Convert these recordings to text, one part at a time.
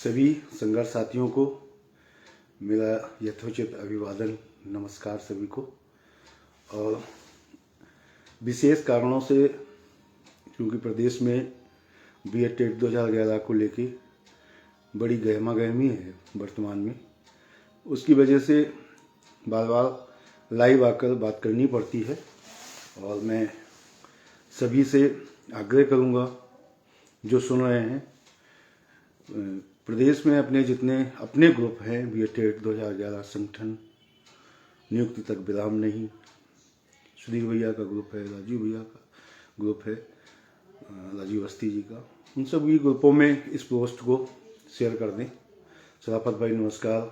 सभी संघर्ष साथियों को मेरा यथोचित अभिवादन, नमस्कार सभी को। और विशेष कारणों से क्योंकि प्रदेश में बीएड टेट 2011 को लेके बड़ी गहमा गहमी है वर्तमान में, उसकी वजह से बार बार लाइव आकर बात करनी पड़ती है। और मैं सभी से आग्रह करूंगा जो सुन रहे हैं, प्रदेश में अपने जितने अपने ग्रुप हैं, बीएड टेट 2011 संगठन नियुक्ति तक विराम नहीं, सुधीर भैया का ग्रुप है, राजीव भैया का ग्रुप है, राजीव अवस्थी जी का, उन सभी ग्रुपों में इस पोस्ट को शेयर कर दें। सराफत भाई नमस्कार,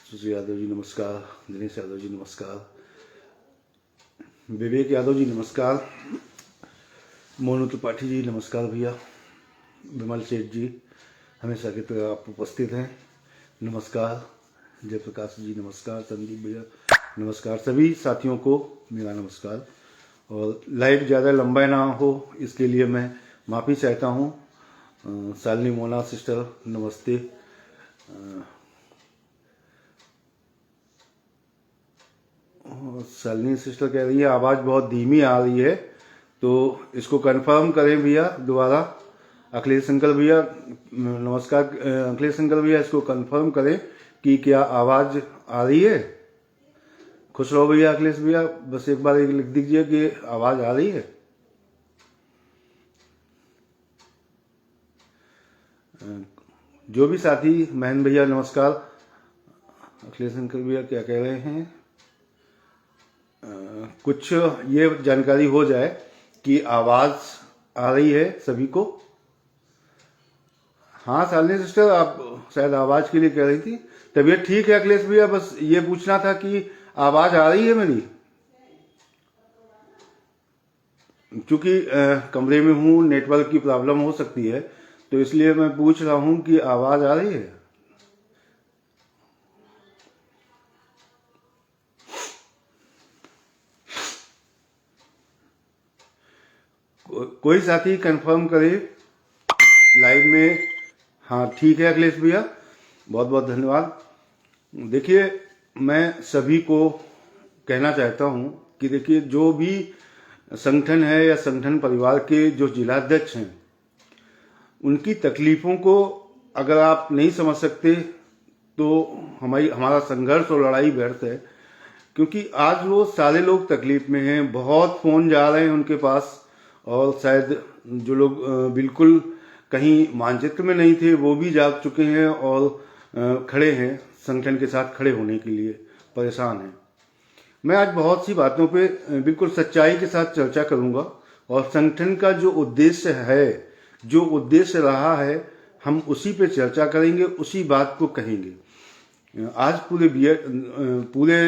सुश्री यादव जी नमस्कार, दिनेश यादव जी नमस्कार, विवेक यादव जी नमस्कार, मोनू त्रिपाठी जी नमस्कार भैया, विमल सेठ जी हमेशा की तरह आप उपस्थित हैं नमस्कार, जयप्रकाश जी नमस्कार, संदीप भैया नमस्कार, सभी साथियों को मेरा नमस्कार। और लाइव ज़्यादा लंबा ना हो इसके लिए मैं माफ़ी चाहता हूँ। शालिनी मोना सिस्टर नमस्ते। शालिनी सिस्टर कह रही है आवाज़ बहुत धीमी आ रही है, तो इसको कंफर्म करें भैया दोबारा। अखिलेश शंकर भैया नमस्कार, अखिलेश शंकर भैया इसको कंफर्म करें कि क्या आवाज़ आ रही है। खुश रहो भैया अखिलेश भैया, बस एक बार लिख दीजिए कि आवाज़ आ रही है। जो भी साथी, महेंद्र भैया नमस्कार, अखिलेश शंकर भैया क्या कह रहे हैं, कुछ ये जानकारी हो जाए कि आवाज़ आ रही है सभी को। हाँ शालिनी सिस्टर, आप शायद आवाज़ के लिए कह रही थी। तबीयत ठीक है अखिलेश भैया, बस ये पूछना था कि आवाज़ आ रही है मेरी, क्योंकि कमरे में हूँ, नेटवर्क की प्रॉब्लम हो सकती है, तो इसलिए मैं पूछ रहा हूँ कि आवाज़ आ रही है। कोई साथी कंफर्म करे लाइव में। हाँ ठीक है अखिलेश भैया, बहुत बहुत धन्यवाद। देखिए, मैं सभी को कहना चाहता हूँ कि देखिए, जो भी संगठन है या संगठन परिवार के जो जिलाध्यक्ष हैं, उनकी तकलीफ़ों को अगर आप नहीं समझ सकते तो हमारा संघर्ष और लड़ाई व्यर्थ है। क्योंकि आज वो सारे लोग तकलीफ में हैं, बहुत फ़ोन जा रहे हैं उनके पास, और शायद जो लोग बिल्कुल कहीं मानचित्र में नहीं थे वो भी जाग चुके हैं और खड़े हैं, संगठन के साथ खड़े होने के लिए परेशान हैं। मैं आज बहुत सी बातों पे बिल्कुल सच्चाई के साथ चर्चा करूंगा, और संगठन का जो उद्देश्य है, जो उद्देश्य रहा है, हम उसी पे चर्चा करेंगे, उसी बात को कहेंगे। आज पूरे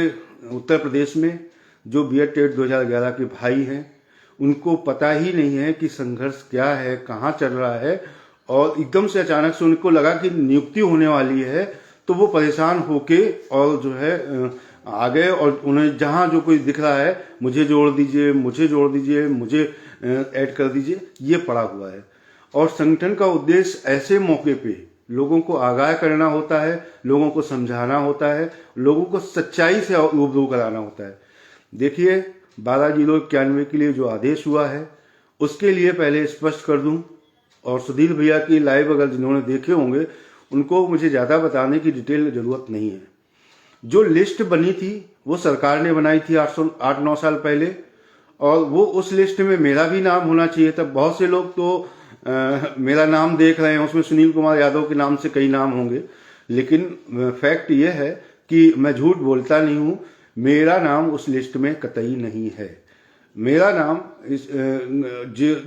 उत्तर प्रदेश में जो बीएड टेट 2011 के भाई हैं, उनको पता ही नहीं है कि संघर्ष क्या है, कहाँ चल रहा है, और एकदम से अचानक से उनको लगा कि नियुक्ति होने वाली है, तो वो परेशान होके और जो है आ गए, और उन्हें जहाँ जो कोई दिख रहा है, मुझे जोड़ दीजिए, मुझे जोड़ दीजिए, मुझे ऐड कर दीजिए, ये पड़ा हुआ है। और संगठन का उद्देश्य ऐसे मौके पे लोगों को आगाह करना होता है, लोगों को समझाना होता है, लोगों को सच्चाई से रूबरू कराना होता है। देखिए, 12/091 के लिए जो आदेश हुआ है, उसके लिए पहले स्पष्ट कर दूं, और सुधीर भैया की लाइव अगर जिन्होंने देखे होंगे उनको मुझे ज़्यादा बताने की डिटेल जरूरत नहीं है। जो लिस्ट बनी थी वो सरकार ने बनाई थी 8-9 साल पहले, और वो उस लिस्ट में मेरा भी नाम होना चाहिए था। बहुत से लोग तो मेरा नाम देख रहे हैं, उसमें सुनील कुमार यादव के नाम से कई नाम होंगे, लेकिन फैक्ट ये है कि मैं झूठ बोलता नहीं हूँ, मेरा नाम उस लिस्ट में कतई नहीं है। मेरा नाम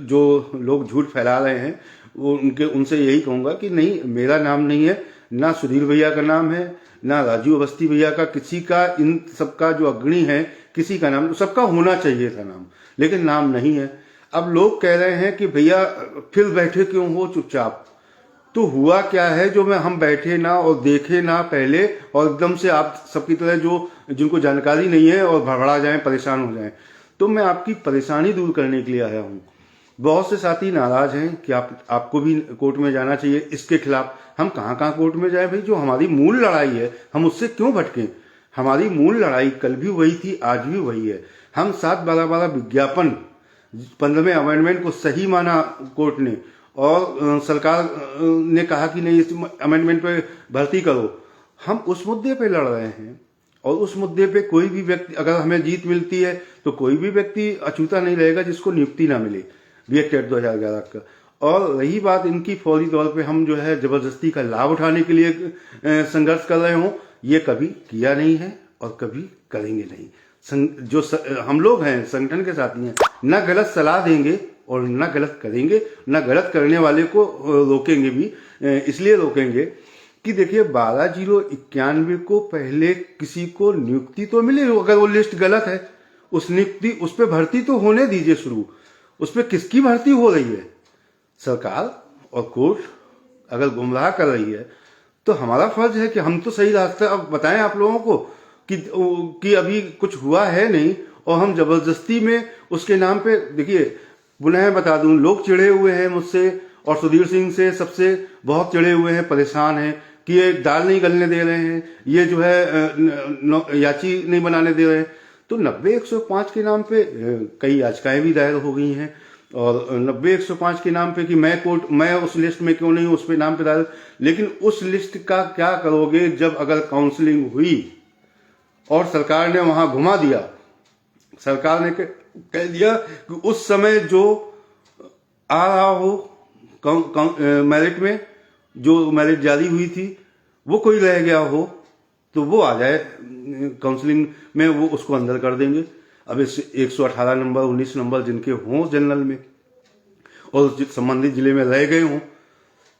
जो लोग झूठ फैला रहे हैं वो उनसे यही कहूँगा कि नहीं, मेरा नाम नहीं है, ना सुधीर भैया का नाम है, ना राजीव अवस्थी भैया का, किसी का, इन सबका जो अग्रणी है किसी का नाम, सबका होना चाहिए था नाम, लेकिन नाम नहीं है। अब लोग कह रहे हैं कि भैया फिर बैठे क्यों हो चुपचाप, तो हुआ क्या है जो हम बैठे ना और देखे ना पहले, और एकदम से आप सबकी तरह जिनको जानकारी नहीं है और भड़बड़ा जाएं, परेशान हो जाएं। तो मैं आपकी परेशानी दूर करने के लिए आया हूं। बहुत से साथी नाराज हैं कि आपको भी कोर्ट में जाना चाहिए इसके खिलाफ। हम कहाँ कोर्ट में जाए भाई? जो हमारी मूल लड़ाई है हम उससे क्यों भटकें? हमारी मूल लड़ाई कल भी वही थी, आज भी वही है। हम 7/12 विज्ञापन 15वें अमेंडमेंट को सही माना कोर्ट ने, और सरकार ने कहा कि नहीं इस अमेंडमेंट पे भर्ती करो। हम उस मुद्दे पे लड़ रहे हैं, और उस मुद्दे पे कोई भी व्यक्ति, अगर हमें जीत मिलती है तो कोई भी व्यक्ति अछूता नहीं रहेगा जिसको नियुक्ति ना मिले बीएड टेट 2011 का। और रही बात इनकी फौरी तौर पे हम जो है जबरदस्ती का लाभ उठाने के लिए संघर्ष कर रहे हों, ये कभी किया नहीं है और कभी करेंगे नहीं। जो हम लोग हैं संगठन के साथी हैं, न गलत सलाह देंगे और न गलत करेंगे, न गलत करने वाले को रोकेंगे भी। इसलिए रोकेंगे कि देखिए 12/091 को पहले किसी को नियुक्ति तो मिले, अगर वो लिस्ट गलत है उस नियुक्ति उस पर भर्ती तो होने दीजिए शुरू। उस पर किसकी भर्ती हो रही है? सरकार और कोर्ट अगर गुमराह कर रही है तो हमारा फर्ज है कि हम तो सही रास्ता अब बताएं आप लोगों को कि अभी कुछ हुआ है नहीं, और हम जबरदस्ती में उसके नाम पे। देखिए पुनः बता दूं, लोग चिढ़े हुए हैं मुझसे और सुधीर सिंह से, सबसे बहुत चिढ़े हुए हैं, परेशान हैं कि ये दाल नहीं गलने दे रहे हैं, ये जो है याची नहीं बनाने दे रहे हैं। तो 90-105 के नाम पे कई याचिकाएं भी दायर हो गई हैं, और 90-105 के नाम पे कि मैं उस लिस्ट में क्यों नहीं हूं, उस पे नाम पे दायर। लेकिन उस लिस्ट का क्या करोगे जब अगर काउंसलिंग हुई और सरकार ने वहां घुमा दिया? सरकार ने कह दिया कि उस समय जो आ रहा हो मेरिट में, जो मेरिट जारी हुई थी, वो कोई रह गया हो तो वो आ जाए काउंसलिंग में, वो उसको अंदर कर देंगे। अब इस 118 नंबर 19 नंबर जिनके हों जनरल में और संबंधित जिले में रह गए हों,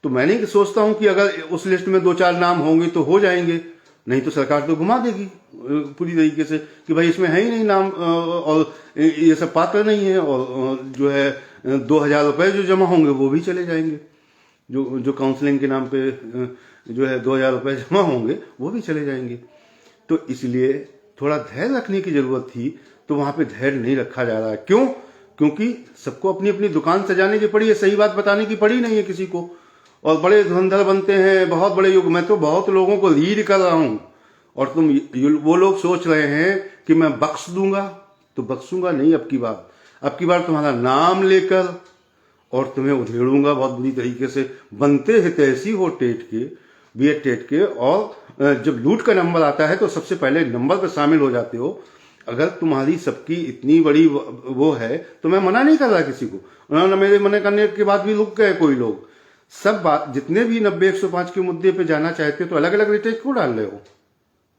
तो मैं नहीं सोचता हूं कि अगर उस लिस्ट में 2-4 नाम होंगे तो हो जाएंगे, नहीं तो सरकार तो घुमा देगी पूरी तरीके से कि भाई इसमें है ही नहीं नाम, और ये सब पात्र नहीं है, और जो है 2,000 रुपए जो जमा होंगे वो भी चले जाएंगे। जो काउंसलिंग के नाम पे जो है 2,000 रुपए जमा होंगे वो भी चले जाएंगे। तो इसलिए थोड़ा धैर्य रखने की जरूरत थी, तो वहां पे धैर्य नहीं रखा जा रहा है। क्यों? क्योंकि सबको अपनी अपनी दुकान सजाने की पड़ी है, सही बात बताने की पड़ी नहीं है किसी को, और बड़े धुरंधर बनते हैं, बहुत बड़े युग। मैं तो बहुत लोगों को लीड कर रहा हूं, और वो लोग सोच रहे हैं कि मैं बख्श दूंगा, तो बख्शूंगा नहीं। अब की बार तुम्हारा नाम लेकर और तुम्हें उधेड़ूंगा बहुत बुरी तरीके से। बनते हैं तैसी हो टेट के, बीएड टेट के, और जब लूट का नंबर आता है तो सबसे पहले नंबर पे शामिल हो जाते हो। अगर तुम्हारी सबकी इतनी बड़ी वो है तो मैं मना नहीं कर रहा किसी को, उन्होंने मेरे मना करने के बाद भी रुक गए कोई लोग। सब बात जितने भी 90-105 के मुद्दे पे जाना चाहते हो तो अलग अलग रिटेक क्यों डाल रहे हो?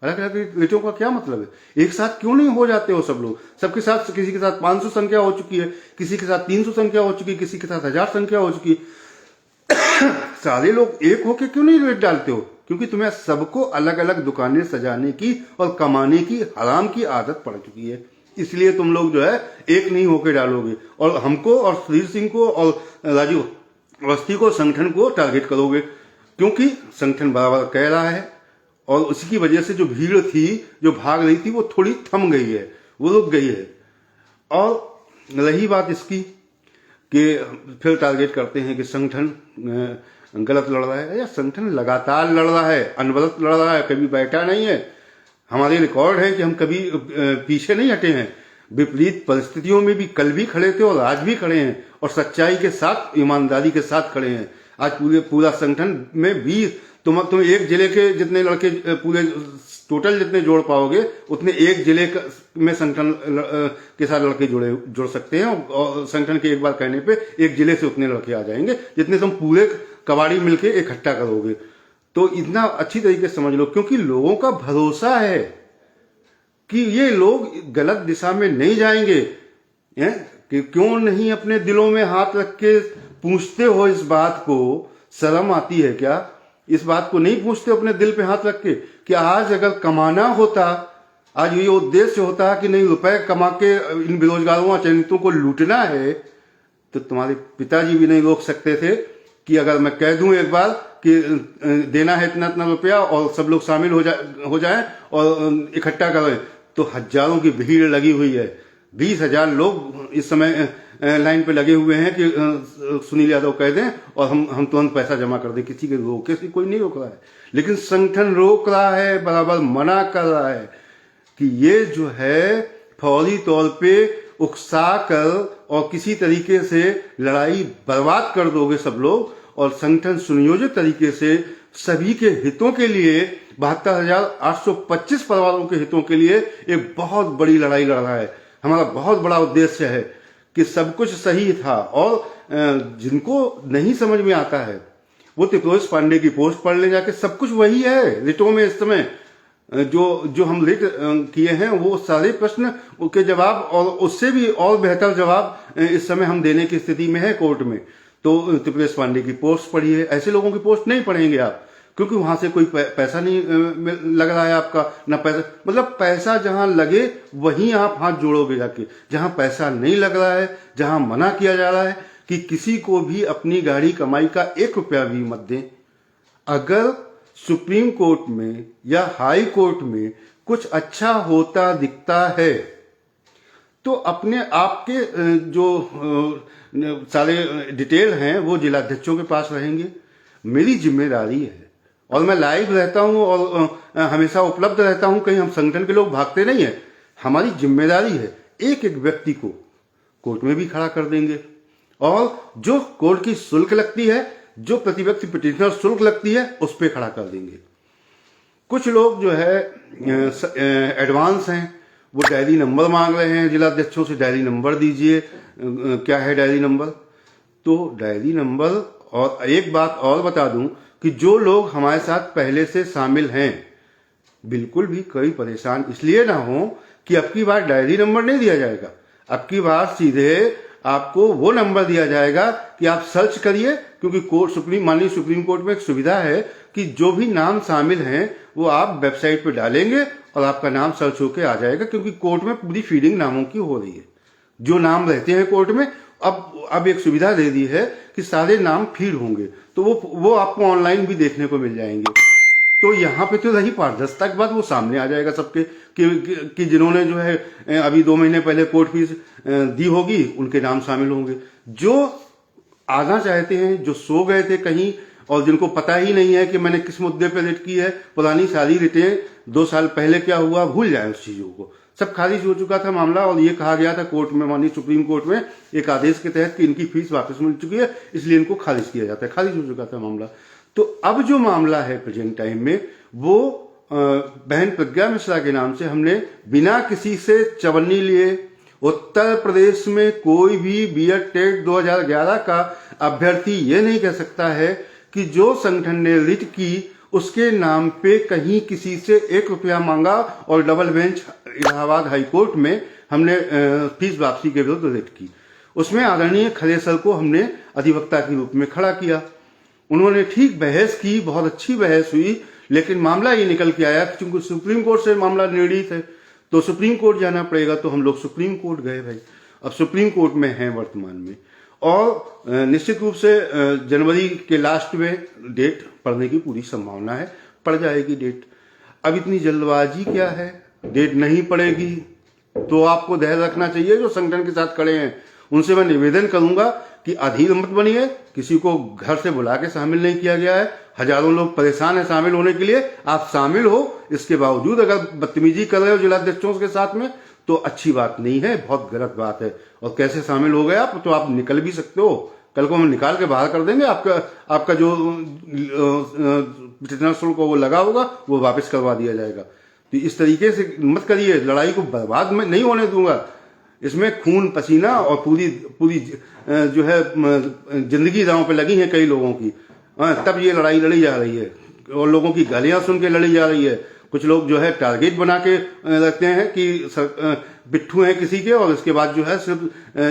अलग अलग रिटों का क्या मतलब है? एक साथ क्यों नहीं हो जाते हो सब लोग? सबके साथ, किसी के साथ 500 संख्या हो चुकी है, किसी के साथ 300 संख्या हो चुकी है, किसी के साथ 1000 संख्या हो चुकी है। सारे लोग एक होके क्यों नहीं रेट डालते हो? क्योंकि तुम्हें सबको अलग अलग दुकानें सजाने की और कमाने की हराम की आदत पड़ चुकी है, इसलिए तुम लोग जो है एक नहीं होके डालोगे, और हमको और सुधीर सिंह को और राजीव अवस्थी को, संगठन को टारगेट करोगे, क्योंकि संगठन बराबर कह रहा है। और उसी की वजह से जो भीड़ थी जो भाग रही थी वो थोड़ी थम गई है, वो रुक गई है। और रही बात इसकी कि फिर टारगेट करते हैं कि संगठन गलत लड़ रहा है। या संगठन लगातार लड़ रहा है, अनवरत लड़ रहा है, कभी बैठा नहीं है। हमारे रिकॉर्ड है कि हम कभी पीछे नहीं हटे हैं। विपरीत परिस्थितियों में भी कल भी खड़े थे और आज भी खड़े हैं, और सच्चाई के साथ, ईमानदारी के साथ खड़े हैं। आज पूरा संगठन में 20 तुम एक जिले के जितने लड़के पूरे टोटल जितने जोड़ पाओगे उतने एक जिले में संगठन के साथ लड़के जुड़ सकते हैं, और संगठन के एक बार कहने पे एक जिले से उतने लड़के आ जाएंगे जितने तुम पूरे कबाड़ी मिलके इकट्ठा करोगे। तो इतना अच्छी तरीके से समझ लो, क्योंकि लोगों का भरोसा है कि ये लोग गलत दिशा में नहीं जाएंगे। कि क्यों नहीं अपने दिलों में हाथ रख के पूछते हो इस बात को? शर्म आती है क्या? इस बात को नहीं पूछते अपने दिल पे हाथ रख के कि आज अगर कमाना होता, आज ये उद्देश्य होता कि नहीं रुपए कमा के इन बेरोजगारों चयनितों को लूटना है, तो तुम्हारे पिताजी भी नहीं रोक सकते थे कि अगर मैं कह दूं एक बार कि देना है इतना इतना रुपया और सब लोग शामिल हो जाएं और इकट्ठा करें, तो हजारों की भीड़ लगी हुई है। 20,000 लोग इस समय लाइन पे लगे हुए हैं कि सुनील यादव कह दें और हम तुरंत पैसा जमा कर दें। किसी के रोके से कोई नहीं रोक रहा है, लेकिन संगठन रोक रहा है, बराबर मना कर रहा है कि ये जो है फौरी तौर पे उकसा कर और किसी तरीके से लड़ाई बर्बाद कर दोगे सब लोग, और संगठन सुनियोजित तरीके से सभी के हितों के लिए 72,825 परिवारों के हितों के लिए एक बहुत बड़ी लड़ाई लड़ रहा है। हमारा बहुत बड़ा उद्देश्य है कि सब कुछ सही था, और जिनको नहीं समझ में आता है वो त्रिपुरेश पांडे की पोस्ट पढ़ ले जाके, सब कुछ वही है रिटों में इस समय जो हम रिट किए हैं, वो सारे प्रश्न के जवाब और उससे भी और बेहतर जवाब इस समय हम देने की स्थिति में है कोर्ट में। तो त्रिपुरेश पांडे की पोस्ट पढ़िए, ऐसे लोगों की पोस्ट नहीं पढ़ेंगे आप, क्योंकि वहां से कोई पैसा नहीं लग रहा है आपका, ना पैसा, मतलब पैसा जहां लगे वहीं आप हाथ जोड़ोगे जाके। जहां पैसा नहीं लग रहा है, जहां मना किया जा रहा है कि किसी को भी अपनी गाड़ी कमाई का 1 रुपया भी मत दें। अगर सुप्रीम कोर्ट में या हाई कोर्ट में कुछ अच्छा होता दिखता है तो अपने आपके जो सारे डिटेल हैं वो जिलाध्यक्षों के पास रहेंगे। मेरी जिम्मेदारी है और मैं लाइव रहता हूं और हमेशा उपलब्ध रहता हूं, कहीं हम संगठन के लोग भागते नहीं है। हमारी जिम्मेदारी है, एक एक व्यक्ति को कोर्ट में भी खड़ा कर देंगे, और जो कोर्ट की शुल्क लगती है, जो प्रति व्यक्ति पिटीशनर शुल्क लगती है, उस पर खड़ा कर देंगे। कुछ लोग जो है एडवांस हैं, वो डायरी नंबर मांग रहे हैं जिलाध्यक्षों से, डायरी नंबर दीजिए। क्या है डायरी नंबर? तो डायरी नंबर, और एक बात और बता दूं कि जो लोग हमारे साथ पहले से शामिल हैं, बिल्कुल भी कोई परेशान इसलिए ना हो कि अब की बार डायरी नंबर नहीं दिया जाएगा। अब की बार सीधे आपको वो नंबर दिया जाएगा कि आप सर्च करिए, क्योंकि माननीय सुप्रीम कोर्ट में एक सुविधा है कि जो भी नाम शामिल हैं वो आप वेबसाइट पे डालेंगे और आपका नाम सर्च होके आ जाएगा, क्योंकि कोर्ट में पूरी फीडिंग नामों की हो रही है। जो नाम रहते हैं कोर्ट में, अब एक सुविधा दे दी है कि सारे नाम फीड होंगे, तो वो आपको ऑनलाइन भी देखने को मिल जाएंगे। तो यहाँ पे तो रही पारदर्शिता की बात, वो सामने आ जाएगा सबके कि जिन्होंने जो है अभी 2 महीने पहले कोर्ट फीस दी होगी, उनके नाम शामिल होंगे। जो आना चाहते हैं, जो सो गए थे कहीं और जिनको पता ही नहीं है कि मैंने किस मुद्दे पे रिट की है, पुरानी सारी रिटें 2 साल पहले क्या हुआ भूल जाए उस चीजों को। सब खारिज हो चुका था मामला, और ये कहा गया था कोर्ट में, माननीय सुप्रीम कोर्ट में एक आदेश के तहत कि इनकी फीस वापस मिल चुकी है, इसलिए इनको खारिज किया जाता है। खारिज हो चुका था मामला। तो अब जो मामला है प्रेजेंट टाइम में, वो बहन प्रज्ञा मिश्रा के नाम से हमने बिना किसी से चवन्नी लिए, उत्तर प्रदेश में कोई भी बीएड टेट 2011 का अभ्यर्थी ये नहीं कह सकता है कि जो संगठन ने रिट की उसके नाम पे कहीं किसी से 1 रुपया मांगा, और double bench Allahabad high court में हमने फीस वापसी के विरुद्ध रिट की। उसमें आदरणीय खरे सर को हमने अधिवक्ता के रूप में खड़ा किया। उन्होंने ठीक बहस की, बहुत अच्छी बहस हुई, लेकिन मामला ये निकल के आया क्योंकि सुप्रीम कोर्ट से मामला निर्णीत है तो सुप्रीम कोर्ट जाना पड़ेगा। तो हम लोग सुप्रीम कोर्ट गए भाई, अब सुप्रीम कोर्ट में हैं वर्तमान में, और निश्चित रूप से जनवरी के लास्ट में डेट पड़ने की पूरी संभावना है, पड़ जाएगी डेट। अब इतनी जल्दबाजी क्या है, डेट नहीं पड़ेगी तो आपको धैर्य रखना चाहिए। जो संगठन के साथ खड़े हैं उनसे मैं निवेदन करूंगा कि अधीर मत बनिए, किसी को घर से बुला के शामिल नहीं किया गया है। हजारों लोग परेशान हैं शामिल होने के लिए, आप शामिल हो, इसके बावजूद अगर बदतमीजी कर रहे हो जिलाध्यक्षों के साथ में तो अच्छी बात नहीं है, बहुत गलत बात है। और कैसे शामिल हो गए आप, तो आप निकल भी सकते हो, कल को हम निकाल के बाहर कर देंगे। आपका जो जितना शुल्क वो लगा होगा वो वापस करवा दिया जाएगा। तो इस तरीके से मत करिए, लड़ाई को बर्बाद में नहीं होने दूंगा। इसमें खून पसीना और पूरी जो है जिंदगी दांव पे लगी है कई लोगों की, तब ये लड़ाई लड़ी जा रही है, और लोगों की गालियां सुन के लड़ी जा रही है। कुछ लोग जो है टारगेट बना के रखते हैं कि बिट्ठू हैं किसी के, और इसके बाद जो है सिर्फ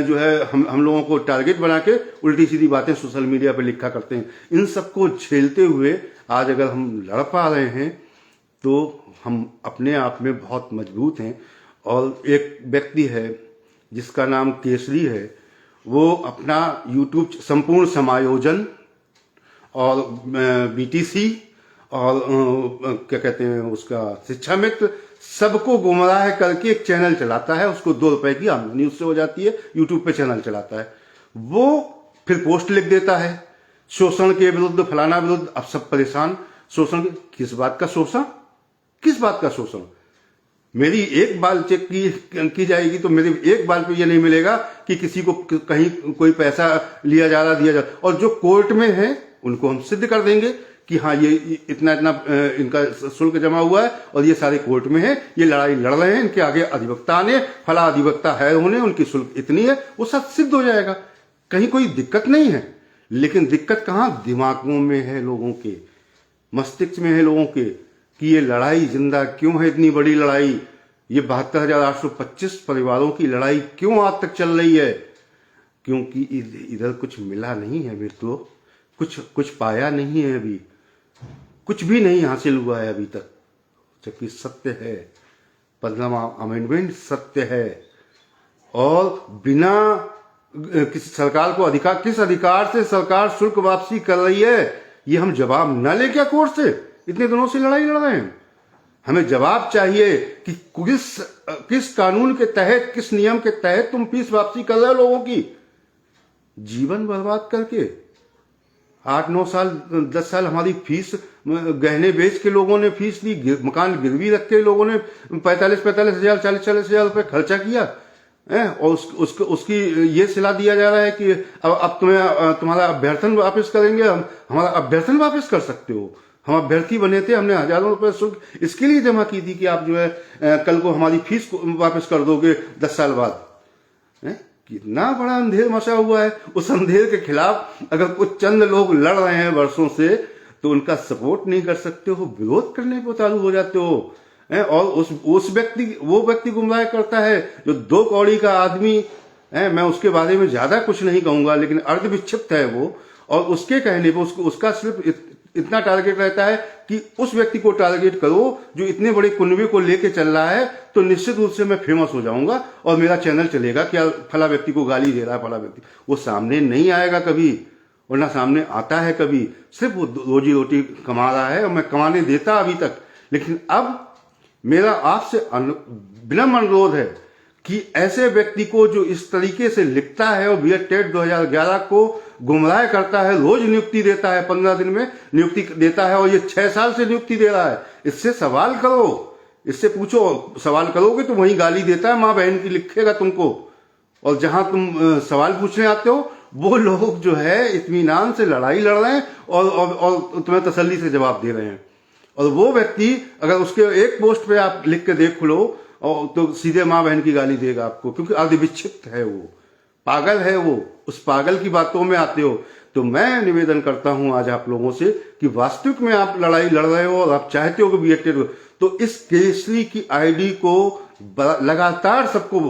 जो है हम लोगों को टारगेट बना के उल्टी सीधी बातें सोशल मीडिया पे लिखा करते हैं। इन सबको झेलते हुए आज अगर हम लड़ पा रहे हैं तो हम अपने आप में बहुत मजबूत हैं। और एक व्यक्ति है जिसका नाम केसरी है, वो अपना यूट्यूब संपूर्ण समायोजन और बीटीसी और क्या कहते हैं उसका शिक्षा मित्र, सबको गुमराह करके एक चैनल चलाता है, उसको 2 रुपए की आमदनी उससे हो जाती है, यूट्यूब पे चैनल चलाता है। वो फिर पोस्ट लिख देता है शोषण के विरुद्ध, फलाना विरुद्ध। अब सब परेशान, शोषण किस बात का शोषण, किस बात का शोषण? मेरी एक बाल चेक की जाएगी तो मेरे एक बाल पे ये नहीं मिलेगा कि किसी को कहीं कोई पैसा लिया जा रहा, दिया जा रहा। और जो कोर्ट में है उनको हम सिद्ध कर देंगे कि हाँ ये इतना इतना इनका शुल्क जमा हुआ है और ये सारे कोर्ट में है, ये लड़ाई लड़ रहे हैं, इनके आगे अधिवक्ता आने, फला अधिवक्ता है उन्हें, उनकी शुल्क इतनी है, वो सब सिद्ध हो जाएगा। कहीं कोई दिक्कत नहीं है। लेकिन दिक्कत कहाँ, दिमागों में है लोगों के, मस्तिष्क में है लोगों के कि ये लड़ाई जिंदा क्यों है, इतनी बड़ी लड़ाई, ये 72,825 परिवारों की लड़ाई क्यों आज तक चल रही है? क्योंकि इधर कुछ मिला नहीं है मित्रों, कुछ पाया नहीं है, अभी कुछ भी नहीं हासिल हुआ है अभी तक। जबकि सत्य है, 15वां अमेंडमेंट सत्य है। और बिना किसी सरकार को अधिकार, किस अधिकार से सरकार शुल्क वापसी कर रही है, ये हम जवाब न ले क्या कोर्ट से? इतने दिनों से लड़ाई लड़ रहे हैं, हमें जवाब चाहिए कि किस कानून के तहत, किस नियम के तहत तुम फीस वापसी कर रहे हो लोगों की, जीवन बर्बाद करके। 8-9 साल 10 साल हमारी फीस, गहने बेच के लोगों ने फीस ली, मकान गिरवी रख के लोगों ने 45,000 40,000 रुपए खर्चा किया है। और उसकी ये सिला दिया जा रहा है कि अब तुम्हारा अभ्यर्थन वापस करेंगे, हम हमारा अभ्यर्थन वापस कर सकते हो। हम अभ्यर्थी बने थे, हमने हजारों रुपए शुल्क इसके लिए जमा की थी कि आप जो है कल को हमारी फीस वापस कर दोगे 10 साल बाद। कितना बड़ा अंधेर मचा हुआ है। उस अंधेर के खिलाफ अगर कुछ चंद लोग लड़ रहे हैं वर्षों से, तो उनका सपोर्ट नहीं कर सकते हो, विरोध करने पर चालू हो जाते हो। और वो व्यक्ति गुमराह करता है जो 2 कौड़ी का आदमी है। मैं उसके बारे में ज्यादा कुछ नहीं कहूंगा, लेकिन अर्ध विक्षिप्त है वो। और उसके कहने पर उसका सिर्फ इतना टारगेट रहता है कि उस व्यक्ति को टारगेट करो जो इतने बड़े कुनबे को लेके चल रहा है, तो निश्चित रूप से मैं फेमस हो जाऊंगा और मेरा चैनल चलेगा। क्या फला व्यक्ति को गाली दे रहा है, फला व्यक्ति, वो सामने नहीं आएगा कभी, और ना सामने आता है कभी। सिर्फ वो रोजी रोटी कमा रहा है और मैं कमाने देता अभी तक। लेकिन अब मेरा आपसे विनम्र अनुरोध है कि ऐसे व्यक्ति को जो इस तरीके से लिखता है और BED 2011 को गुमराह करता है, रोज नियुक्ति देता है, 15 दिन में नियुक्ति देता है, और ये 6 साल से नियुक्ति दे रहा है, इससे सवाल करो, इससे पूछो। सवाल करोगे तो वही गाली देता है, माँ बहन की लिखेगा तुमको। और जहां तुम सवाल पूछने आते हो, वो लोग जो है इत्मीनान से लड़ाई लड़ रहे हैं और तुम्हें तसल्ली से जवाब दे रहे हैं। और वो व्यक्ति अगर उसके एक पोस्ट पे आप लिख के देख लो, और तो सीधे माँ बहन की गाली देगा आपको, क्योंकि अर्धविक्षिप्त है वो, पागल है वो। उस पागल की बातों में आते हो। तो मैं निवेदन करता हूं आज आप लोगों से कि वास्तविक में आप लड़ाई लड़ रहे हो और आप चाहते हो कि BED, तो इस केसरी की आईडी को लगातार सबको,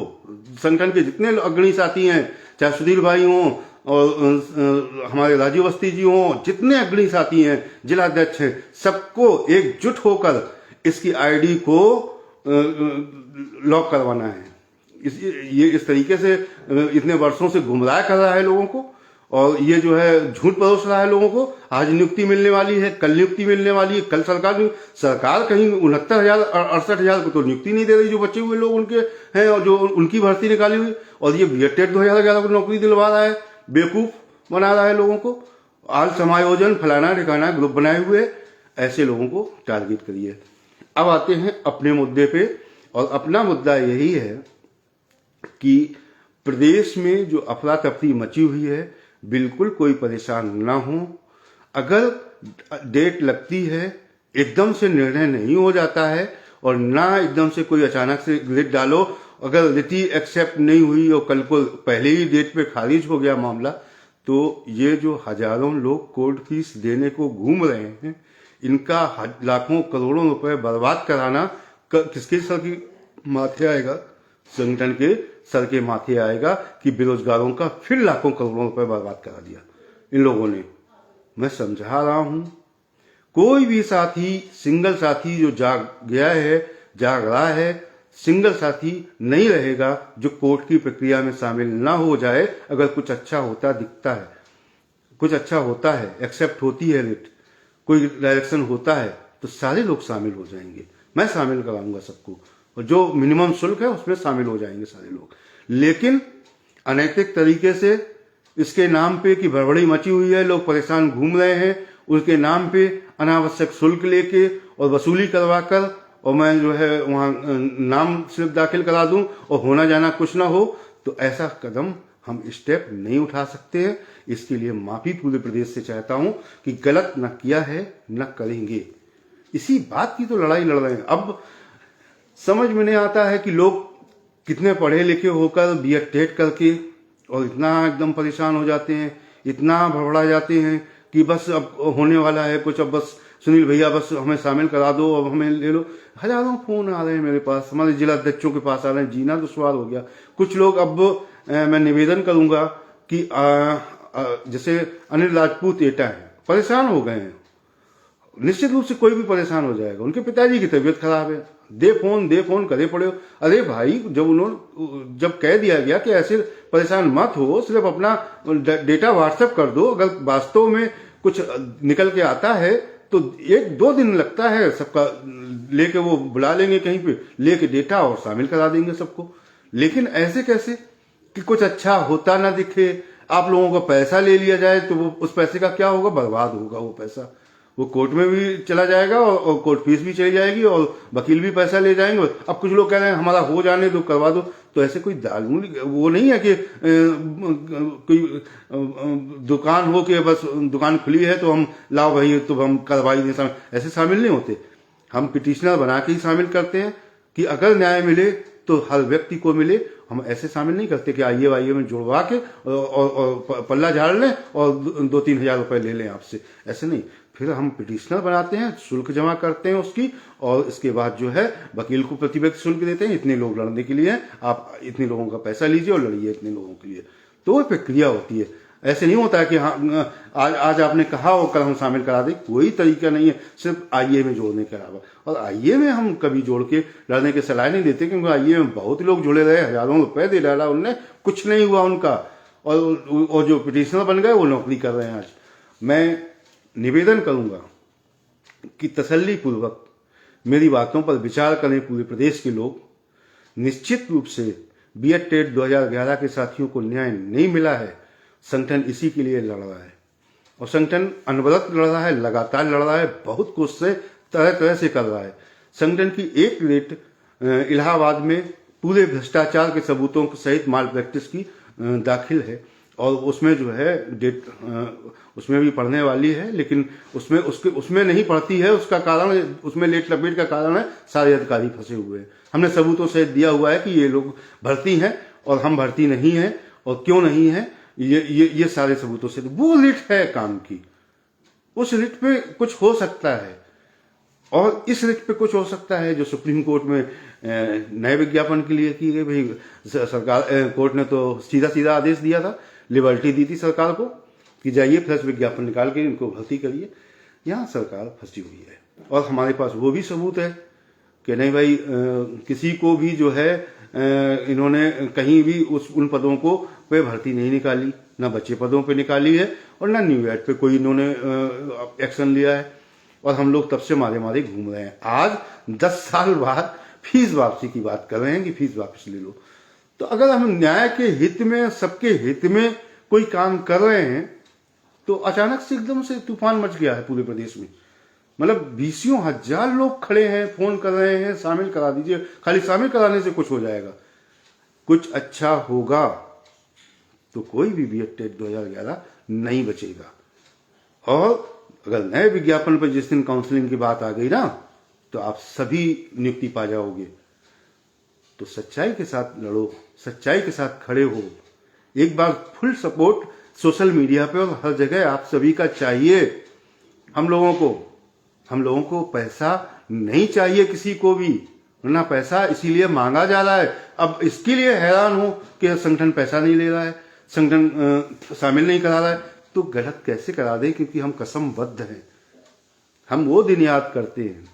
संगठन के जितने अग्रणी साथी हैं, चाहे सुधीर भाई हों और हमारे राजीव अवस्थी जी हों, जितने अग्रणी साथी हैं, जिलाध्यक्ष हैं, सबको एकजुट होकर इसकी आईडी को लॉक करवाना है। ये इस तरीके से इतने वर्षों से गुमराह कर रहा है लोगों को, और ये जो है झूठ परोस रहा है लोगों को। आज नियुक्ति मिलने वाली है, कल नियुक्ति मिलने वाली है, कल सरकार कहीं 69,000 68,000 को तो नियुक्ति नहीं दे रही, जो बचे हुए लोग उनके हैं और जो उनकी भर्ती निकाली हुई, और ये BED 2011 को नौकरी दिलवा रहा है, बेवकूफ बना रहा है लोगों को। आल समायोजन फलाना ठिकाना ग्रुप बनाए हुए ऐसे लोगों को टारगेट करिए। अब आते हैं अपने मुद्दे पे, और अपना मुद्दा यही है कि प्रदेश में जो अफरा तफरी मची हुई है, बिल्कुल कोई परेशान ना हो। अगर डेट लगती है, एकदम से निर्णय नहीं हो जाता है, और ना एकदम से कोई अचानक से रिट डालो। अगर रिटी एक्सेप्ट नहीं हुई और कल को पहले ही डेट पे खारिज हो गया मामला, तो ये जो हजारों लोग कोर्ट फीस देने को घूम रहे हैं, इनका लाखों करोड़ों रुपए बर्बाद कराना किसके सर के माथे आएगा? संगठन के सर के माथे आएगा कि बेरोजगारों का फिर लाखों करोड़ों रुपए बर्बाद करा दिया इन लोगों ने। मैं समझा रहा हूं, कोई भी साथी, सिंगल साथी जो जाग रहा है, सिंगल साथी नहीं रहेगा जो कोर्ट की प्रक्रिया में शामिल ना हो जाए। अगर कुछ अच्छा होता दिखता है, कुछ अच्छा होता है, एक्सेप्ट होती है रिट, कोई डायरेक्शन होता है, तो सारे लोग शामिल हो जाएंगे। मैं शामिल कराऊंगा सबको, और जो मिनिमम शुल्क है उसमें शामिल हो जाएंगे सारे लोग। लेकिन अनैतिक तरीके से इसके नाम पे कि भड़बड़ी मची हुई है, लोग परेशान घूम रहे हैं, उसके नाम पे अनावश्यक शुल्क लेके और वसूली करवा कर, और मैं जो है वहां नाम स्लिप दाखिल करा दूं और होना जाना कुछ ना हो, तो ऐसा कदम हम स्टेप नहीं उठा सकते हैं। इसके लिए माफी पूरे प्रदेश से चाहता हूं कि गलत न किया है न करेंगे। इसी बात की तो लड़ाई लड़ रहे हैं। अब समझ में नहीं आता है कि लोग कितने पढ़े लिखे होकर बीएड टेट करके और इतना एकदम परेशान हो जाते हैं, इतना भड़बड़ा जाते हैं कि बस अब होने वाला है कुछ, अब बस सुनील भैया बस हमें शामिल करा दो, अब हमें ले लो। हजारों फोन आ रहे हैं मेरे पास, हमारे जिला अध्यक्षों के पास आ रहे हैं, जीना दुश्वार हो गया। कुछ लोग अब मैं निवेदन करूंगा कि जैसे अनिल राजपूत एटा है, परेशान हो गए हैं, निश्चित रूप से कोई भी परेशान हो जाएगा। उनके पिताजी की तबीयत खराब है, दे फोन करे पड़े हो। अरे भाई, जब कह दिया गया कि ऐसे परेशान मत हो, सिर्फ अपना डेटा व्हाट्सएप कर दो, अगर वास्तव में कुछ निकल के आता है तो 1-2 दिन लगता है, सबका लेके वो बुला लेंगे कहीं पे, लेके डेटा और शामिल करा देंगे सबको। लेकिन ऐसे कैसे कि कुछ अच्छा होता ना दिखे, आप लोगों का पैसा ले लिया जाए, तो वो उस पैसे का क्या होगा? बर्बाद होगा वो पैसा, वो कोर्ट में भी चला जाएगा और कोर्ट फीस भी चली जाएगी और वकील भी पैसा ले जाएंगे। अब कुछ लोग कह रहे हैं हमारा हो जाने दो, करवा दो, तो ऐसे कोई दालमूली वो नहीं है कि कोई दुकान हो कि बस दुकान खुली है तो हम लाओ भाई तो हम करवाई दें, ऐसे शामिल नहीं होते। हम पिटिशनर बना के ही शामिल करते हैं कि अगर न्याय मिले तो हर व्यक्ति को मिले। हम ऐसे शामिल नहीं करते कि आइए में जुड़वा के और पल्ला झाड़ लें और 2-3 हजार रुपए ले लें आपसे, ऐसे नहीं। फिर हम पिटिशनर बनाते हैं, शुल्क जमा करते हैं उसकी, और इसके बाद जो है वकील को प्रति व्यक्ति शुल्क देते हैं, इतने लोग लड़ने के लिए, आप इतने लोगों का पैसा लीजिए और लड़िए इतने लोगों के लिए। तो वो प्रक्रिया होती है। ऐसे नहीं होता है कि हाँ आज आपने कहा और कल हम शामिल करा दें, कोई तरीका नहीं है सिर्फ आईए में जोड़ने के अलावा। और आईए में हम कभी जोड़ के लड़ने की सलाह नहीं देते, क्योंकि आईए में बहुत लोग जुड़े रहे, हजारों रुपए दे डाला उनने, कुछ नहीं हुआ उनका, और जो पिटिशनर बन गए वो नौकरी कर रहे हैं आज। मैं निवेदन करूंगा कि तसल्ली पूर्वक मेरी बातों पर विचार करें पूरे प्रदेश के लोग। निश्चित रूप से बीएड टेट 2011 के साथियों को न्याय नहीं मिला है, संगठन इसी के लिए लड़ रहा है, और संगठन अनवरत लड़ रहा है, लगातार लड़ रहा है, बहुत कुछ से तरह तरह से कर रहा है। संगठन की एक रेट इलाहाबाद में पूरे भ्रष्टाचार के सबूतों सहित माल प्रैक्टिस की दाखिल है, और उसमें जो है डेट उसमें भी पढ़ने वाली है, लेकिन उसमें नहीं पढ़ती है। उसका कारण, उसमें लेट लपेट का कारण है सारे अधिकारी फंसे हुए हैं। हमने सबूतों सहित दिया हुआ है कि ये लोग भर्ती हैं और हम भर्ती नहीं हैं, और क्यों नहीं है ये सारे सबूतों से। वो रिट है काम की, उस रिट पे कुछ हो सकता है, और इस रिट पे कुछ हो सकता है जो सुप्रीम कोर्ट में नए विज्ञापन के लिए की गई। भाई सरकार, कोर्ट ने तो सीधा आदेश दिया था, लिबर्टी दी थी सरकार को कि जाइए फ्रेश विज्ञापन निकाल के इनको भर्ती करिए। यहाँ सरकार फंसी हुई है, और हमारे पास वो भी सबूत है कि नहीं भाई, किसी को भी जो है इन्होंने कहीं भी उन पदों को पे भर्ती नहीं निकाली, ना बच्चे पदों पे निकाली है, और ना न्यू एड पे कोई इन्होंने एक्शन लिया है, और हम लोग तब से मारे घूम रहे हैं। आज 10 साल बाद फीस वापसी की बात कर रहे हैं कि फीस वापस ले लो। तो अगर हम न्याय के हित में, सबके हित में कोई काम कर रहे हैं, तो अचानक से एकदम से तूफान मच गया है पूरे प्रदेश में। मतलब 20,000 लोग खड़े हैं, फोन कर रहे हैं शामिल करा दीजिए। खाली शामिल कराने से कुछ हो जाएगा? कुछ अच्छा होगा तो कोई भी बीएड टेट 2011 नहीं बचेगा। और अगर नए विज्ञापन पर जिस दिन काउंसलिंग की बात आ गई ना, तो आप सभी नियुक्ति पा जाओगे। तो सच्चाई के साथ लड़ो, सच्चाई के साथ खड़े हो। एक बार फुल सपोर्ट सोशल मीडिया पे और हर जगह आप सभी का चाहिए। हम लोगों को पैसा नहीं चाहिए किसी को भी, वरना पैसा इसीलिए मांगा जा रहा है। अब इसके लिए हैरान हो कि संगठन पैसा नहीं ले रहा है, संगठन शामिल नहीं करा रहा है, तो गलत कैसे करा दे? क्योंकि हम कसमबद्ध हैं। हम वो दिन याद करते हैं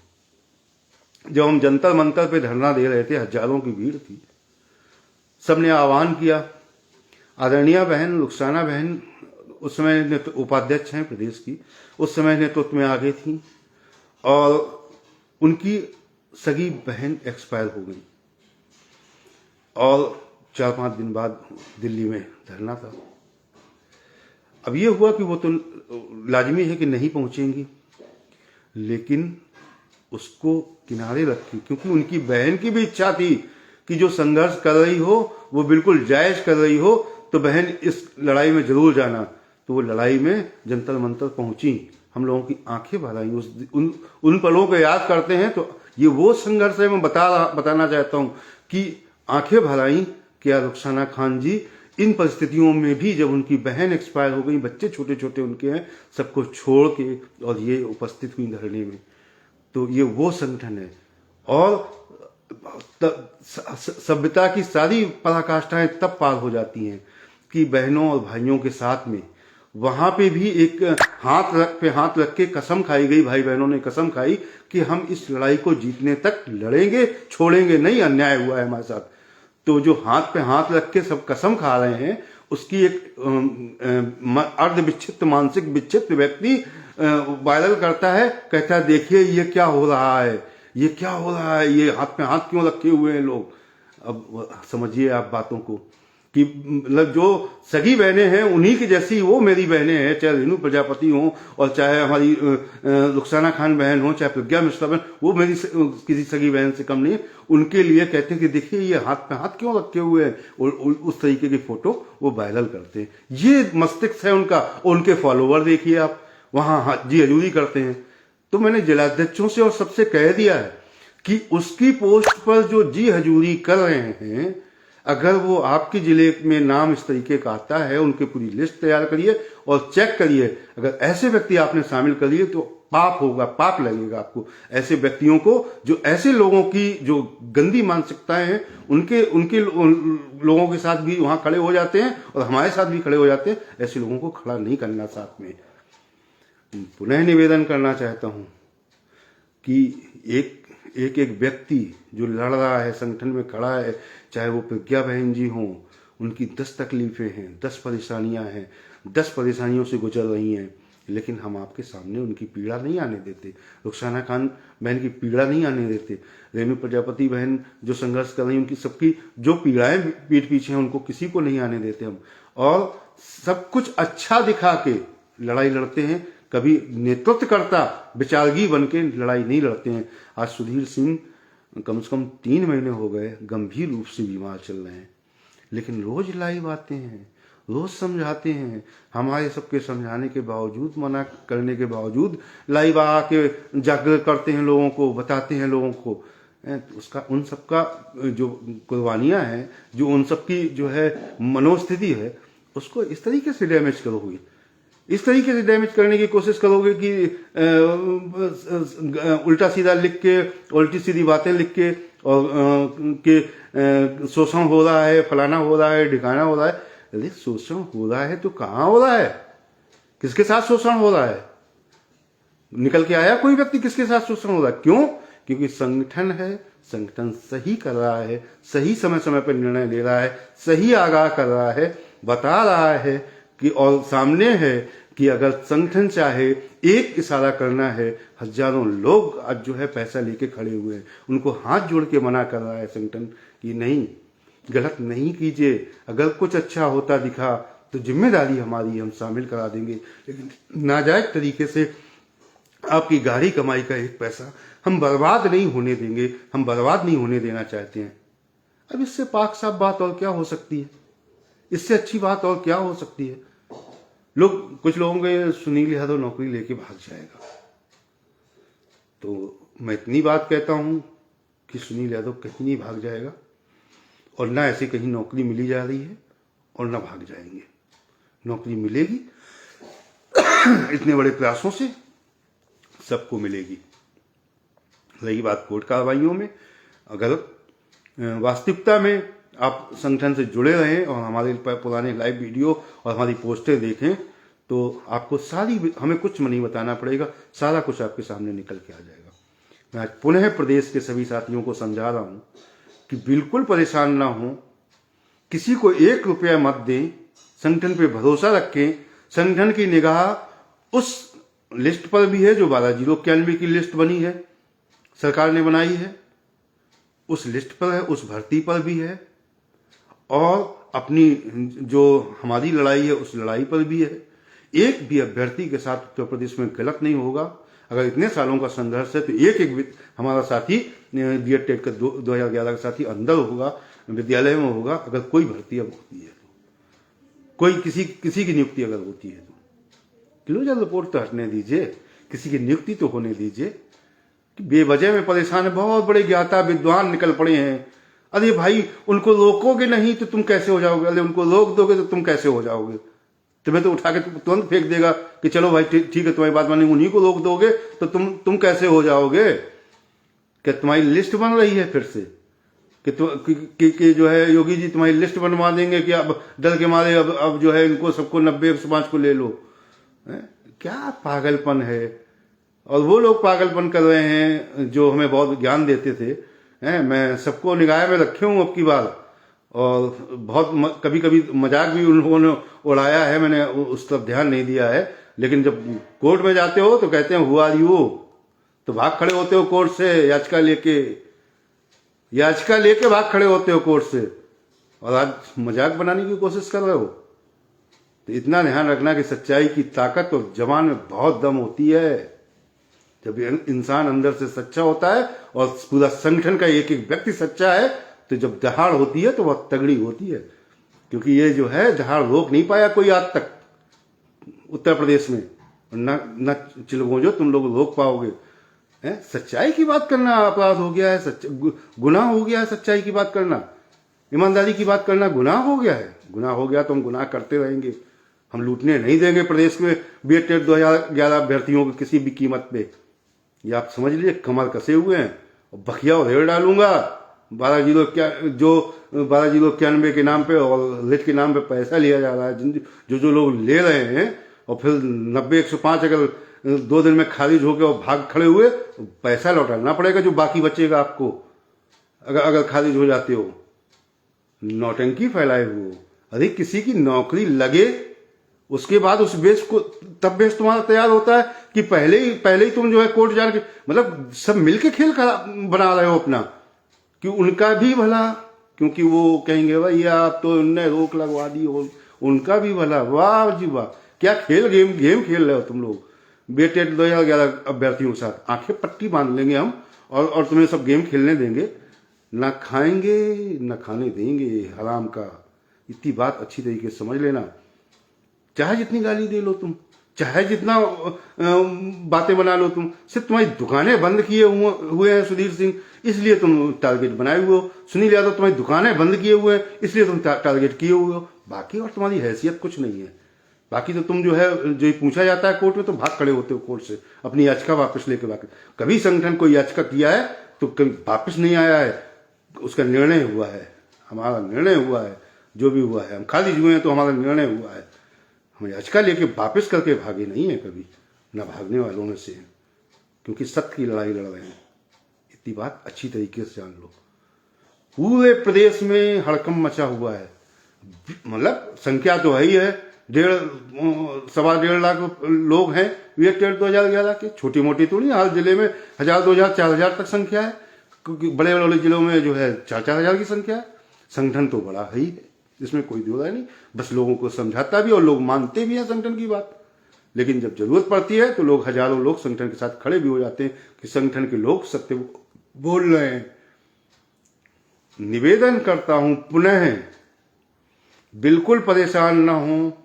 जब हम जंतर मंतर पे धरना दे रहे थे, हजारों की भीड़ थी, सबने आह्वान किया। आदरणीय बहन रुखसाना बहन उस समय उपाध्यक्ष हैं प्रदेश की, उस समय नेतृत्व में आगे थी, और उनकी सगी बहन एक्सपायर हो गई और 4-5 दिन बाद दिल्ली में धरना था। अब ये हुआ कि वो तो लाजमी है कि नहीं पहुंचेंगी, लेकिन उसको किनारे रखी, क्योंकि उनकी बहन की भी इच्छा थी कि जो संघर्ष कर रही हो वो बिल्कुल जायज कर रही हो, तो बहन इस लड़ाई में जरूर जाना। तो वो लड़ाई में जंतर मंतर पहुंची, हम लोगों की आंखें भर आई। उन पलों को याद करते हैं तो ये वो संघर्ष है। मैं बताना चाहता हूं कि आंखें भर आई। क्या रुखसाना खान जी इन परिस्थितियों में भी, जब उनकी बहन एक्सपायर हो गई, बच्चे छोटे छोटे उनके हैं, सबको छोड़ के और ये उपस्थित हुई धरने में, तो ये वो संगठन है। और सभ्यता की सारी पराकाष्ठाएं तब पार हो जाती हैं कि बहनों और भाइयों के साथ में वहां पे भी एक हाथ रख के कसम खाई गई, भाई बहनों ने कसम खाई कि हम इस लड़ाई को जीतने तक लड़ेंगे, छोड़ेंगे नहीं, अन्याय हुआ है हमारे साथ। तो जो हाथ पे हाथ रख के सब कसम खा रहे हैं, उसकी एक अर्ध विक्षिप्त, मानसिक विक्षिप्त व्यक्ति वायरल करता है, कहता है देखिए ये क्या हो रहा है, ये क्या हो रहा है, ये हाथ पे हाथ क्यों रखे हुए हैं लोग। अब समझिए आप बातों को कि मतलब जो सगी बहनें हैं उन्हीं की जैसी वो मेरी बहनें हैं, चाहे रेणु प्रजापति हो और चाहे हमारी रुखसाना खान बहन हो, चाहे प्रज्ञा मिश्रा बहन, वो मेरी किसी सगी बहन से कम नहीं है। उनके लिए कहते हैं कि देखिए ये हाथ पे हाथ क्यों रखे हुए हैं, और उस तरीके की फोटो वो वायरल करते हैं। ये मस्तिष्क है उनका। उनके फॉलोवर देखिए आप, वहां जी हजूरी करते हैं। तो मैंने जिलाध्यक्षों से और सबसे कह दिया है कि उसकी पोस्ट पर जो जी हजूरी कर रहे हैं, अगर वो आपके जिले में नाम इस तरीके का आता है, उनकी पूरी लिस्ट तैयार करिए और चेक करिए। अगर ऐसे व्यक्ति आपने शामिल कर लिए तो पाप होगा, पाप लगेगा आपको। ऐसे व्यक्तियों को, जो ऐसे लोगों की जो गंदी मानसिकताएं हैं, उनके लोगों के साथ भी वहां खड़े हो जाते हैं और हमारे साथ भी खड़े हो जाते हैं। ऐसे लोगों को खड़ा नहीं करना साथ में। पुनः निवेदन करना चाहता हूं कि एक व्यक्ति जो लड़ रहा है, संगठन में खड़ा है, चाहे वो प्रज्ञा बहन जी हों, उनकी 10 तकलीफें हैं, 10 परेशानियां हैं, 10 परेशानियों से गुजर रही हैं, लेकिन हम आपके सामने उनकी पीड़ा नहीं आने देते। रुखसाना खान बहन की पीड़ा नहीं आने देते। रेणु प्रजापति बहन जो संघर्ष कर रही हैं, उनकी सबकी जो पीड़ाएं पीठ पीछे हैं, उनको किसी को नहीं आने देते हम। और सब कुछ अच्छा दिखा के लड़ाई लड़ते हैं। कभी नेतृत्वकर्ता विचारगी बन के लड़ाई नहीं लड़ते हैं। आज सुधीर सिंह कम से कम 3 महीने हो गए गंभीर रूप से बीमार चल रहे हैं, लेकिन रोज लाइव आते हैं, रोज समझाते हैं। हमारे सबके समझाने के बावजूद, मना करने के बावजूद लाइव आके जागृत करते हैं लोगों को, बताते हैं लोगों को। उसका उन सबका जो कुर्बानियां हैं, जो उन सबकी जो है मनोस्थिति है, उसको इस तरीके से डैमेज करोगे, इस तरीके से डैमेज करने की कोशिश करोगे कि उल्टा सीधा लिख के, उल्टी सीधी बातें लिख के, और कि शोषण हो रहा है, फलाना हो रहा है, ढिकाना हो रहा है। अरे शोषण हो रहा है तो कहाँ हो रहा है, किसके साथ शोषण हो रहा है? निकल के आया कोई व्यक्ति किसके साथ शोषण हो रहा है? क्यों? क्योंकि संगठन है, संगठन सही कर रहा है, सही समय समय पर निर्णय ले रहा है, सही आगाह कर रहा है, बता रहा है कि, और सामने है कि अगर संगठन चाहे, एक इशारा करना है, हजारों लोग आज जो है पैसा लेके खड़े हुए हैं, उनको हाथ जोड़ के मना कर रहा है संगठन कि नहीं, गलत नहीं कीजिए। अगर कुछ अच्छा होता दिखा तो जिम्मेदारी हमारी, हम शामिल करा देंगे, लेकिन नाजायज तरीके से आपकी गाढ़ी कमाई का एक पैसा हम बर्बाद नहीं होने देंगे, हम बर्बाद नहीं होने देना चाहते हैं। अब इससे पाक साफ बात और क्या हो सकती है? इससे अच्छी बात और क्या हो सकती है? कुछ लोगों के सुनील यादव नौकरी लेके भाग जाएगा, तो मैं इतनी बात कहता हूं कि सुनील यादव कहीं नहीं भाग जाएगा, और ना ऐसे कहीं नौकरी मिली जा रही है, और ना भाग जाएंगे। नौकरी मिलेगी, इतने बड़े प्रयासों से सबको मिलेगी। रही बात कोर्ट कार्रवाइयों में, अगर वास्तविकता में आप संगठन से जुड़े रहें और हमारे पुराने लाइव वीडियो और हमारी पोस्टें देखें, तो आपको हमें कुछ नहीं बताना पड़ेगा, सारा कुछ आपके सामने निकल के आ जाएगा। मैं आज पुनः प्रदेश के सभी साथियों को समझा रहा हूं कि बिल्कुल परेशान ना हो, किसी को 1 रुपया मत दें, संगठन पे भरोसा रखें। संगठन की निगाह उस लिस्ट पर भी है जो 12,091 की लिस्ट बनी है, सरकार ने बनाई है, उस लिस्ट पर है, उस भर्ती पर भी है, और अपनी जो हमारी लड़ाई है उस लड़ाई पर भी है। एक भी अभ्यर्थी के साथ उत्तर प्रदेश में गलत नहीं होगा। अगर इतने सालों का संघर्ष है तो एक एक हमारा साथी बीएड टेट का 2011 का साथी अंदर होगा, विद्यालय में होगा। अगर कोई भर्ती अब होती है तो, कोई किसी की नियुक्ति अगर होती है तो क्लोजर रिपोर्ट तो हटने दीजिए, किसी की नियुक्ति तो होने दीजिए। कि बेवजह में परेशान है, बहुत बड़े ज्ञाता विद्वान निकल पड़े हैं। अरे भाई, उनको रोकोगे नहीं तो तुम कैसे हो जाओगे? अरे उनको रोक दोगे तो तुम कैसे हो जाओगे? तुम्हें तो उठा के तुरंत फेंक देगा कि चलो भाई ठीक है तुम्हारी बात मानी। उन्हीं को रोक दोगे तो तुम कैसे हो जाओगे? क्या तुम्हारी लिस्ट बन रही है फिर से कि जो है योगी जी तुम्हारी लिस्ट बनवा देंगे कि अब डर के मारे अब जो है इनको सबको 90-105 को ले लो? क्या पागलपन है। और वो लोग पागलपन कर रहे हैं जो हमें बहुत ज्ञान देते थे। मैं सबको निगाह में रखे हूँ अब की बार, और बहुत कभी कभी मजाक भी उन लोगों ने उड़ाया है, मैंने उस तरफ ध्यान नहीं दिया है। लेकिन जब कोर्ट में जाते हो तो कहते हैं हु आर यू, तो भाग खड़े होते हो कोर्ट से याचिका लेके भाग खड़े होते हो कोर्ट से, और आज मजाक बनाने की कोशिश कर रहे हो। तो इतना ध्यान रखना कि सच्चाई की ताकत और जबान में बहुत दम होती है। जब इंसान अंदर से सच्चा होता है और पूरा संगठन का एक एक व्यक्ति सच्चा है, तो जब दहाड़ होती है तो वह तगड़ी होती है। क्योंकि ये जो है दहाड़ रोक नहीं पाया कोई आज तक उत्तर प्रदेश में, न चिलगोजो तुम लोग रोक पाओगे। सच्चाई की बात करना अपराध हो गया है, गुनाह हो गया है। सच्चाई की बात करना, ईमानदारी की बात करना गुनाह हो गया है। गुनाह हो गया तो हम गुनाह करते रहेंगे। हम लूटने नहीं देंगे प्रदेश में बीएड टेट 2011 अभ्यर्थियों को किसी भी कीमत पे। ये आप समझ लीजिए, कमर कसे हुए हैं और बखिया और रेड़ डालूंगा। 12,091 के नाम पे और लिट के नाम पे पैसा लिया जा रहा है, जो लोग ले रहे हैं, और फिर 90-105 अगर 2 दिन में खारिज होकर और भाग खड़े हुए तो पैसा लौटाना पड़ेगा जो बाकी बचेगा आपको अगर खारिज हो जाते हो। नौटंकी फैलाए हुए। अरे किसी की नौकरी लगे उसके बाद उस बेस को, तब बेस तुम्हारा तैयार होता है कि पहले ही तुम जो है कोर्ट जाने के, मतलब सब मिलके खेल बना रहे हो अपना, कि उनका भी भला, क्योंकि वो कहेंगे भाई आप तो उनने रोक लगवा दी, उनका भी भला। वाह जी वाह, क्या गेम खेल रहे हो तुम लोग बेटे 2011 अभ्यर्थियों के साथ। आंखें पट्टी बांध लेंगे हम और तुम्हें सब गेम खेलने देंगे। ना खाएंगे ना खाने देंगे हराम का। इतनी बात अच्छी तरीके से समझ लेना। चाहे जितनी गाली दे लो तुम, चाहे जितना बातें बना लो तुम, सिर्फ तुम्हारी दुकानें बंद किए हुए हैं सुधीर सिंह, इसलिए तुम टारगेट बनाए हुए हो। सुनील यादव तुम्हारी दुकानें बंद किए हुए हैं, इसलिए तुम टारगेट किए हुए हो। बाकी और तुम्हारी हैसियत कुछ नहीं है। बाकी तो तुम जो है, जो पूछा जाता है कोर्ट में, तो भाग खड़े होते हो कोर्ट से अपनी याचिका वापस लेके। वापस कभी संगठन कोई याचिका किया है तो कभी वापस नहीं आया है, उसका निर्णय हुआ है, हमारा निर्णय हुआ है। जो भी हुआ है, हम खारिज हुए हैं तो हमारा निर्णय हुआ है। हम याचिका लेके वापस करके भागे नहीं है कभी, ना भागने वालों में से, क्योंकि सत्य की लड़ाई लड़ रहे हैं। इतनी बात अच्छी तरीके से जान लो। पूरे प्रदेश में हड़कंप मचा हुआ है। मतलब संख्या तो है ही है, 1.5 लाख लोग हैं बीएड टेट 2011 के। छोटी मोटी तो नहीं, हर जिले में 1000, 2000, 4000 तक संख्या है, क्योंकि बड़े बड़े जिलों में जो है 4-4 हजार की संख्या है। संगठन तो बड़ा है ही है, इसमें कोई दो राय नहीं। बस लोगों को समझाता भी और लोग मानते भी हैं संगठन की बात। लेकिन जब जरूरत पड़ती है तो लोग, हजारों लोग संगठन के साथ खड़े भी हो जाते हैं कि संगठन के लोग सत्य बोल रहे हैं। निवेदन करता हूं पुनः, बिल्कुल परेशान ना हो।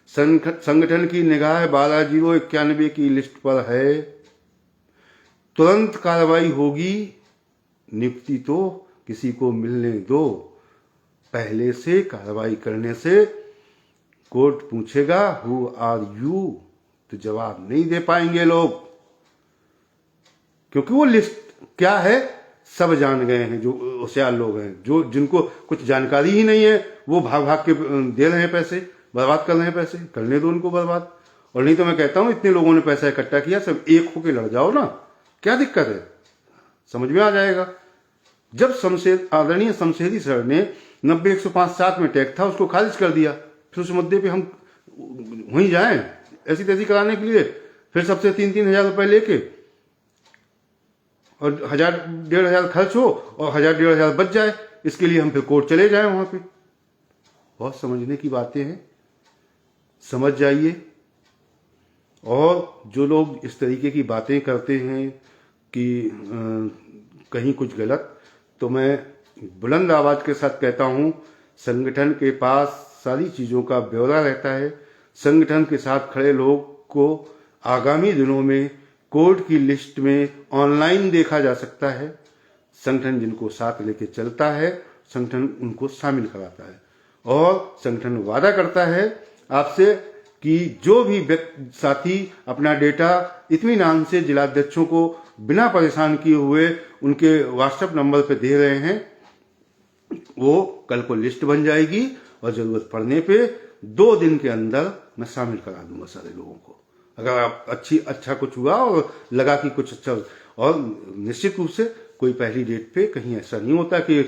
संगठन की निगाह 12,091 की लिस्ट पर है। तुरंत कार्रवाई होगी। नियुक्ति तो किसी को मिलने दो। पहले से कार्रवाई करने से कोर्ट पूछेगा हु आर यू, तो जवाब नहीं दे पाएंगे लोग, क्योंकि वो लिस्ट क्या है सब जान गए हैं। जो होशियार लोग हैं, जो जिनको कुछ जानकारी ही नहीं है, वो भाग भाग के दे रहे हैं पैसे, बर्बाद कर रहे हैं पैसे। करने दो उनको बर्बाद। और नहीं तो मैं कहता हूं, इतने लोगों ने पैसा इकट्ठा किया, सब एक होके लड़ जाओ ना, क्या दिक्कत है? समझ में आ जाएगा। जब आदरणीय शमशेरी सर ने 90-105-7 में टैग था, उसको खारिज कर दिया, फिर उस मुद्दे पे हम वहीं जाएं ऐसी तैसी कराने के लिए, फिर सबसे 3-3 हजार रुपए लेके। और 1000-1500 खर्च हो और 1000-1500 बच जाए, इसके लिए हम फिर कोर्ट चले जाएं वहां पे। बहुत समझने की बातें हैं, समझ जाइए। और जो लोग इस तरीके की बातें करते हैं कि कहीं कुछ गलत, तो मैं बुलंद आवाज के साथ कहता हूं, संगठन के पास सारी चीजों का ब्यौरा रहता है। संगठन के साथ खड़े लोग को आगामी दिनों में कोर्ट की लिस्ट में ऑनलाइन देखा जा सकता है। संगठन जिनको साथ लेके चलता है, संगठन उनको शामिल कराता है और संगठन वादा करता है आपसे कि जो भी साथी अपना डेटा इत्मीनान से जिलाध्यक्षों को बिना परेशान किए हुए उनके व्हाट्सएप नंबर पे दे रहे हैं, वो कल को लिस्ट बन जाएगी और जरूरत पड़ने पे 2 दिन के अंदर मैं शामिल करा दूंगा सारे लोगों को। अगर आप अच्छा कुछ हुआ और लगा कि कुछ अच्छा, और निश्चित रूप से कोई पहली डेट पे कहीं ऐसा नहीं होता कि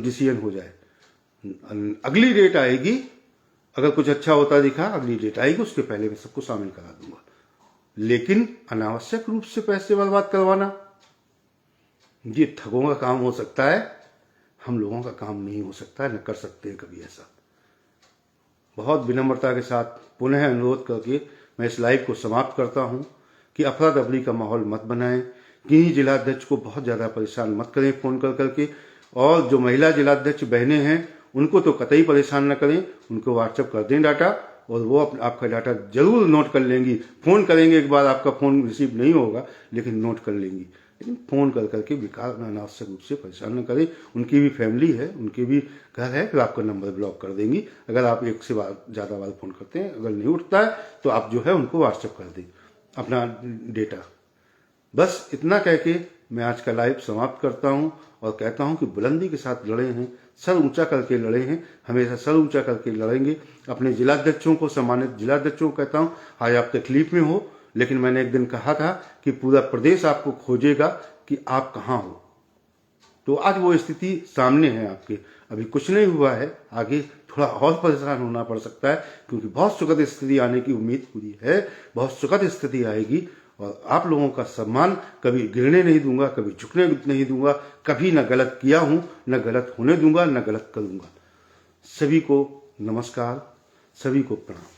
डिसीजन हो जाए। अगली डेट आएगी, अगर कुछ अच्छा होता दिखा, अगली डेट आएगी, उसके पहले मैं सबको शामिल करा दूंगा। लेकिन अनावश्यक रूप से पैसे बर्बाद करवाना, ये ठगों का काम हो सकता है, हम लोगों का काम नहीं हो सकता है, न कर सकते हैं कभी ऐसा। बहुत विनम्रता के साथ पुनः अनुरोध करके मैं इस लाइव को समाप्त करता हूं कि अफरा तफरी का माहौल मत बनाएं, किन्हीं जिलाध्यक्ष को बहुत ज्यादा परेशान मत करें फोन कर करके। और जो महिला जिलाध्यक्ष बहनें हैं उनको तो कतई परेशान न करें, उनको व्हाट्सएप कर दें डाटा और वो आपका डाटा जरूर नोट कर लेंगी। फोन करेंगे, एक बार आपका फोन रिसीव नहीं होगा लेकिन नोट कर लेंगी। लेकिन फोन कर करके बेकार अनावश्यक रूप से परेशान न करें। उनकी भी फैमिली है, उनके भी घर है, फिर आपका नंबर ब्लॉक कर देंगी अगर आप एक से ज्यादा बार फोन करते हैं। अगर नहीं उठता है तो आप जो है उनको व्हाट्सएप कर दें अपना डेटा। बस इतना कह के मैं आज का लाइव समाप्त करता हूं और कहता हूं कि बुलंदी के साथ लड़े हैं, सर ऊंचा करके लड़े हैं, हमेशा सर ऊंचा करके लड़ेंगे। अपने जिलाध्यक्षों को, सम्मानित जिलाध्यक्षों को कहता हूं, आज आप तकलीफ में हो, लेकिन मैंने एक दिन कहा था कि पूरा प्रदेश आपको खोजेगा कि आप कहां हो। तो आज वो स्थिति सामने है आपके। अभी कुछ नहीं हुआ है, आगे थोड़ा और परेशान होना पड़ सकता है क्योंकि बहुत सुखद स्थिति आने की उम्मीद पूरी है, बहुत सुखद स्थिति आएगी। और आप लोगों का सम्मान कभी गिरने नहीं दूंगा, कभी झुकने नहीं दूंगा, कभी न गलत किया हूं, न गलत होने दूंगा, न गलत करूंगा। सभी को नमस्कार, सभी को प्रणाम।